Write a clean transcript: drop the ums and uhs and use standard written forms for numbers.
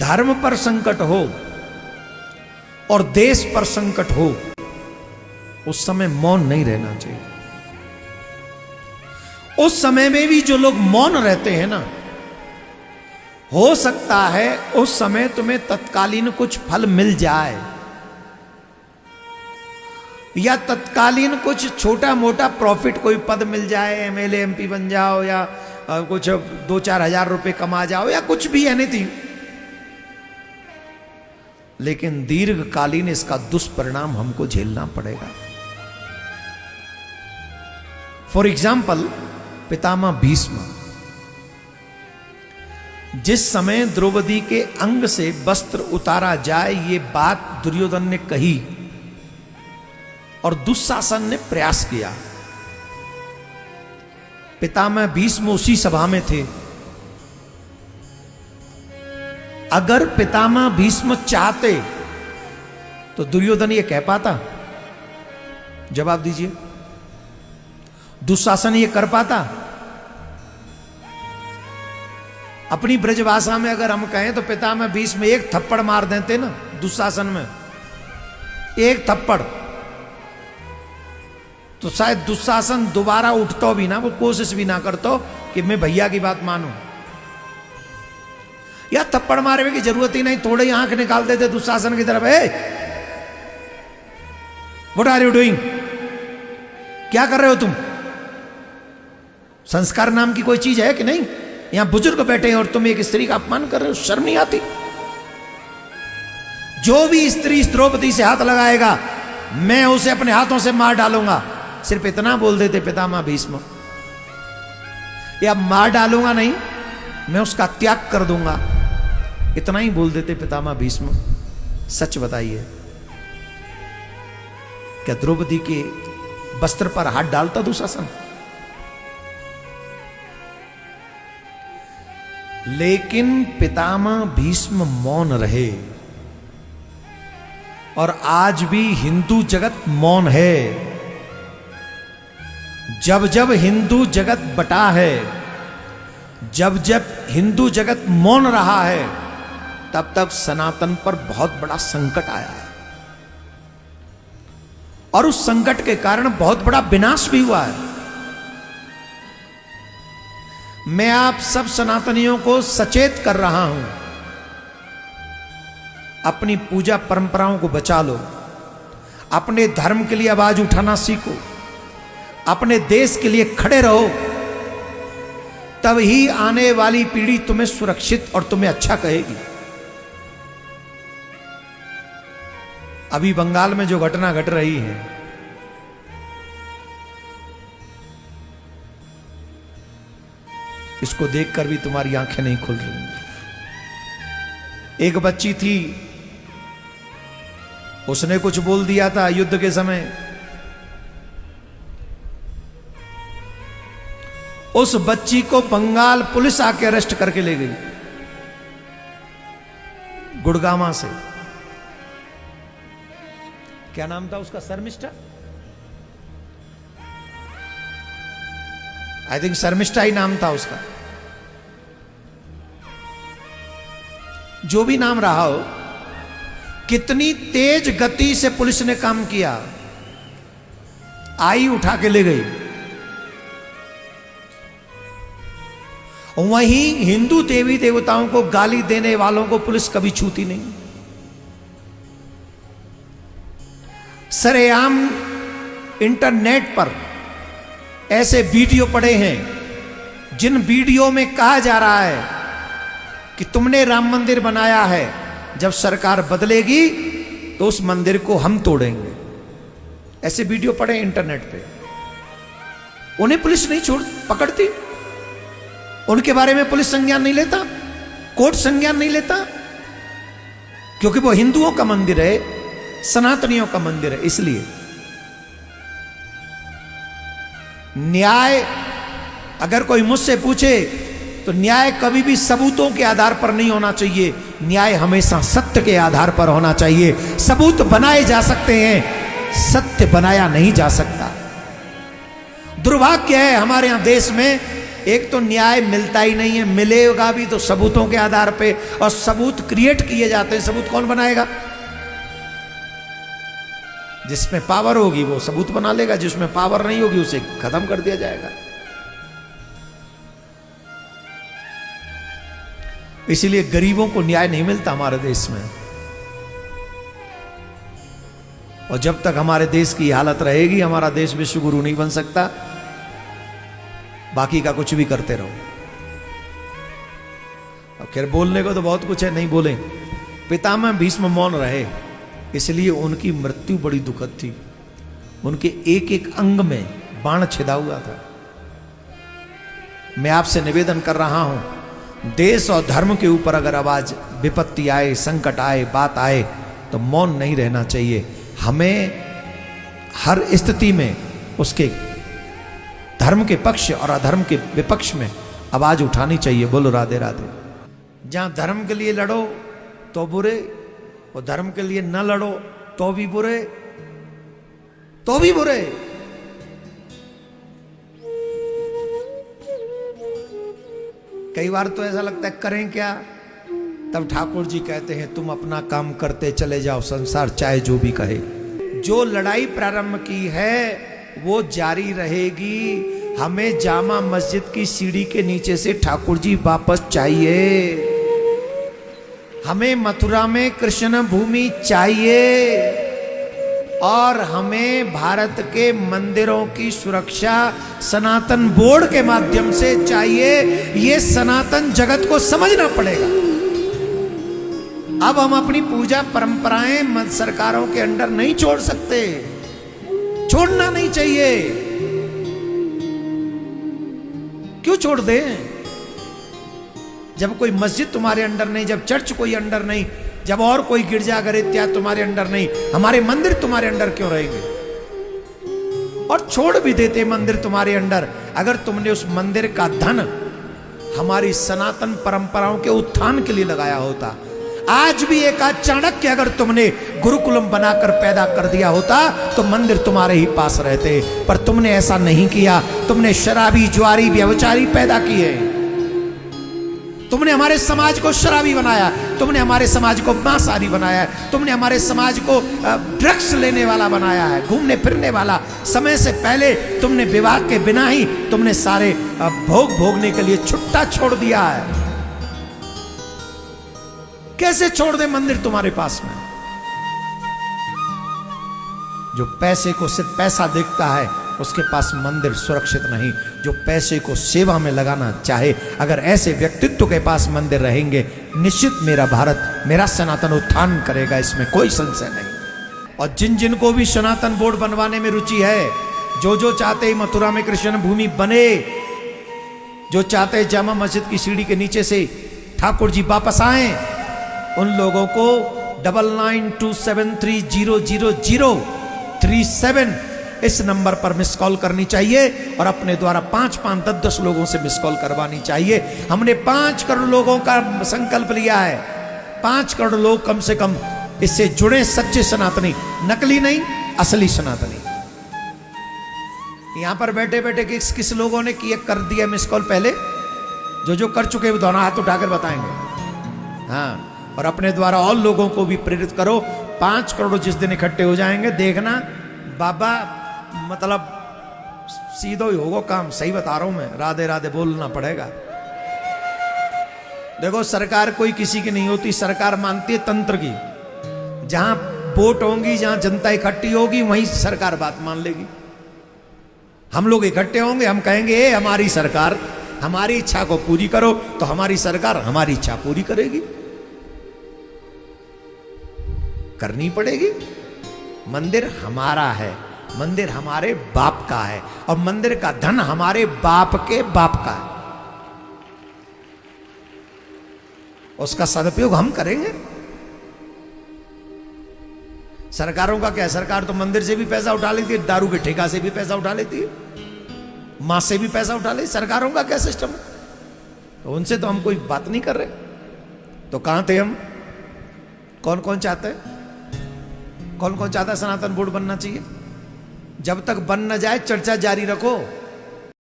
धर्म पर संकट हो और देश पर संकट हो, उस समय मौन नहीं रहना चाहिए। उस समय में भी जो लोग मौन रहते हैं ना, हो सकता है उस समय तुम्हें तत्कालीन कुछ फल मिल जाए, या तत्कालीन कुछ छोटा मोटा प्रॉफिट, कोई पद मिल जाए, एमएलए एमपी बन जाओ, या कुछ 2-4 हजार रुपए कमा जाओ, या कुछ भी एनीथिंग। लेकिन दीर्घकालीन इसका दुष्परिणाम हमको झेलना पड़ेगा। फॉर एग्जाम्पल, पितामह भीष्म, जिस समय द्रौपदी के अंग से वस्त्र उतारा जाए, ये बात दुर्योधन ने कही और दुशासन ने प्रयास किया। पितामह भीष्म उसी सभा में थे। अगर पितामह भीष्म चाहते तो दुर्योधन ये कह पाता? जवाब दीजिए। दुशासन ये कर पाता? अपनी ब्रजभाषा में अगर हम कहें तो पितामह भीष्म एक थप्पड़ मार देते ना दुशासन में, एक थप्पड़, तो शायद दुशासन दोबारा उठता भी ना, वो कोशिश भी ना करता कि मैं भैया की बात मानूं। या थप्पड़ मारने की जरूरत ही नहीं, थोड़े ही आंख निकाल देते दुशासन की तरफ, व्हाट आर यू डूइंग, क्या कर रहे हो तुम? संस्कार नाम की कोई चीज है कि नहीं? यहां बुजुर्ग बैठे हैं और तुम एक स्त्री का अपमान कर रहे हो, शर्म नहीं आती? जो भी स्त्री इस द्रौपदी से हाथ लगाएगा मैं उसे अपने हाथों से मार डालूंगा। सिर्फ इतना बोल देते पितामह भीष्म, या मार डालूंगा नहीं, मैं उसका त्याग कर दूंगा, इतना ही बोल देते पितामह भीष्म। सच बताइए, क्या द्रौपदी के वस्त्र पर हाथ डालता दुशासन? लेकिन पितामह भीष्म मौन रहे, और आज भी हिंदू जगत मौन है। जब जब हिंदू जगत बटा है, जब जब हिंदू जगत मौन रहा है, तब तब सनातन पर बहुत बड़ा संकट आया है, और उस संकट के कारण बहुत बड़ा विनाश भी हुआ है। मैं आप सब सनातनियों को सचेत कर रहा हूं, अपनी पूजा परंपराओं को बचा लो, अपने धर्म के लिए आवाज उठाना सीखो, अपने देश के लिए खड़े रहो, तब ही आने वाली पीढ़ी तुम्हें सुरक्षित और तुम्हें अच्छा कहेगी। अभी बंगाल में जो घटना घट रही है, इसको देखकर भी तुम्हारी आंखें नहीं खुल रही। एक बच्ची थी, उसने कुछ बोल दिया था युद्ध के समय, उस बच्ची को बंगाल पुलिस आके अरेस्ट करके ले गई, गुड़गामा से। क्या नाम था उसका? शर्मिष्ठा, आई थिंक शर्मिष्ठा ही नाम था उसका। जो भी नाम रहा हो, कितनी तेज गति से पुलिस ने काम किया, आई उठा के ले गई। वहीं हिंदू देवी देवताओं को गाली देने वालों को पुलिस कभी छूती नहीं। सरेआम इंटरनेट पर ऐसे वीडियो पड़े हैं, जिन वीडियो में कहा जा रहा है कि तुमने राम मंदिर बनाया है, जब सरकार बदलेगी तो उस मंदिर को हम तोड़ेंगे। ऐसे वीडियो पड़े इंटरनेट पे। उन्हें पुलिस नहीं छोड़ पकड़ती, उनके बारे में पुलिस संज्ञान नहीं लेता, कोर्ट संज्ञान नहीं लेता, क्योंकि वो हिंदुओं का मंदिर है, सनातनियों का मंदिर है। इसलिए न्याय, अगर कोई मुझसे पूछे तो न्याय कभी भी सबूतों के आधार पर नहीं होना चाहिए, न्याय हमेशा सत्य के आधार पर होना चाहिए। सबूत बनाए जा सकते हैं, सत्य बनाया नहीं जा सकता। दुर्भाग्य है हमारे यहां देश में एक तो न्याय मिलता ही नहीं है, मिलेगा भी तो सबूतों के आधार पे, और सबूत क्रिएट किए जाते हैं। सबूत कौन बनाएगा? जिसमें पावर होगी वो सबूत बना लेगा, जिसमें पावर नहीं होगी उसे खत्म कर दिया जाएगा। इसीलिए गरीबों को न्याय नहीं मिलता हमारे देश में, और जब तक हमारे देश की हालत रहेगी, हमारा देश विश्व गुरु नहीं बन सकता। बाकी का कुछ भी करते रहो। अब खैर बोलने को तो बहुत कुछ है, नहीं बोले। पितामह भीष्म मौन रहे, इसलिए उनकी मृत्यु बड़ी दुखद थी। उनके एक एक अंग में बाण छिदा हुआ था। मैं आपसे निवेदन कर रहा हूं, देश और धर्म के ऊपर अगर आवाज विपत्ति आए, संकट आए, बात आए, तो मौन नहीं रहना चाहिए। हमें हर स्थिति में उसके धर्म के पक्ष और अधर्म के विपक्ष में आवाज उठानी चाहिए। बोलो राधे राधे। जहां धर्म के लिए लड़ो तो बुरे, और धर्म के लिए न लड़ो तो भी बुरे, तो भी बुरे। कई बार तो ऐसा लगता है करें क्या, तब ठाकुर जी कहते हैं तुम अपना काम करते चले जाओ, संसार चाहे जो भी कहे। जो लड़ाई प्रारंभ की है वो जारी रहेगी। हमें जामा मस्जिद की सीढ़ी के नीचे से ठाकुर जी वापस चाहिए। हमें मथुरा में कृष्ण भूमि चाहिए, और हमें भारत के मंदिरों की सुरक्षा सनातन बोर्ड के माध्यम से चाहिए। ये सनातन जगत को समझना पड़ेगा। अब हम अपनी पूजा परंपराएं सरकारों के अंडर नहीं छोड़ सकते, छोड़ना नहीं चाहिए। क्यों छोड़ दें? जब कोई मस्जिद तुम्हारे अंडर नहीं, जब चर्च कोई अंडर नहीं, जब और कोई गिरजाघर इत्यादि तुम्हारे अंडर नहीं, हमारे मंदिर तुम्हारे अंडर क्यों रहेंगे? और छोड़ भी देते मंदिर तुम्हारे अंडर, अगर तुमने उस मंदिर का धन हमारी सनातन परंपराओं के उत्थान के लिए लगाया होता। आज भी एक आध चाणक्य अगर तुमने गुरुकुलम बनाकर पैदा कर दिया होता तो मंदिर तुम्हारे ही पास रहते, पर तुमने ऐसा नहीं किया। तुमने शराबी, जुआरी, व्यभिचारी पैदा किए। तुमने हमारे समाज को शराबी बनाया, तुमने हमारे समाज को मांसाहारी बनाया है, तुमने हमारे समाज को ड्रग्स लेने वाला बनाया है, घूमने फिरने वाला। समय से पहले तुमने विवाह के बिना ही तुमने सारे भोग भोगने के लिए छुट्टा छोड़ दिया है। कैसे छोड़ दे मंदिर तुम्हारे पास में? जो पैसे को सिर्फ पैसा देखता है उसके पास मंदिर सुरक्षित नहीं। जो पैसे को सेवा में लगाना चाहे, अगर ऐसे व्यक्तित्व के पास मंदिर रहेंगे, निश्चित मेरा भारत, मेरा सनातन उत्थान करेगा, इसमें कोई संशय नहीं। और जिन जिन को भी सनातन बोर्ड बनवाने में रुचि है, जो चाहते मथुरा में कृष्ण भूमि बने, जो चाहते जामा मस्जिद की सीढ़ी के नीचे से ठाकुर जी वापस आए, उन लोगों को 9927300037 इस नंबर पर मिस कॉल करनी चाहिए, और अपने द्वारा 5-5, 10-10 लोगों से मिस कॉल करवानी चाहिए। हमने 5 करोड़ लोगों का संकल्प लिया है। 5 करोड़ लोग कम से कम इससे जुड़े, सच्चे सनातनी, नकली नहीं, असली सनातनी। यहां पर बैठे बैठे किस लोगों ने किए कर दिया मिस कॉल? पहले जो कर चुके वो दोनों हाथ उठाकर बताएंगे। हाँ, और अपने द्वारा और लोगों को भी प्रेरित करो। 5 करोड़ जिस दिन इकट्ठे हो जाएंगे, देखना बाबा, मतलब सीधो ही होगा काम। सही बता रहा हूं मैं, राधे राधे बोलना पड़ेगा। देखो, सरकार कोई किसी की नहीं होती, सरकार मानती है तंत्र की। जहां वोट होंगी, जहां जनता इकट्ठी होगी, वहीं सरकार बात मान लेगी। हम लोग इकट्ठे होंगे, हम कहेंगे ए हमारी सरकार, हमारी इच्छा को पूरी करो, तो हमारी सरकार हमारी इच्छा पूरी करेगी, करनी पड़ेगी। मंदिर हमारा है, मंदिर हमारे बाप का है, और मंदिर का धन हमारे बाप के बाप का है। उसका सदुपयोग हम करेंगे। सरकारों का क्या है? सरकार तो मंदिर से भी पैसा उठा लेती है, दारू के ठेका से भी पैसा उठा लेती है, मां से भी पैसा उठा लेती। सरकारों का क्या सिस्टम है? तो उनसे तो हम कोई बात नहीं कर रहे। तो कहां थे हम? कौन कौन चाहते हैं? कौन कौन चाहता है सनातन बोर्ड बनना चाहिए? जब तक बन न जाए चर्चा जारी रखो।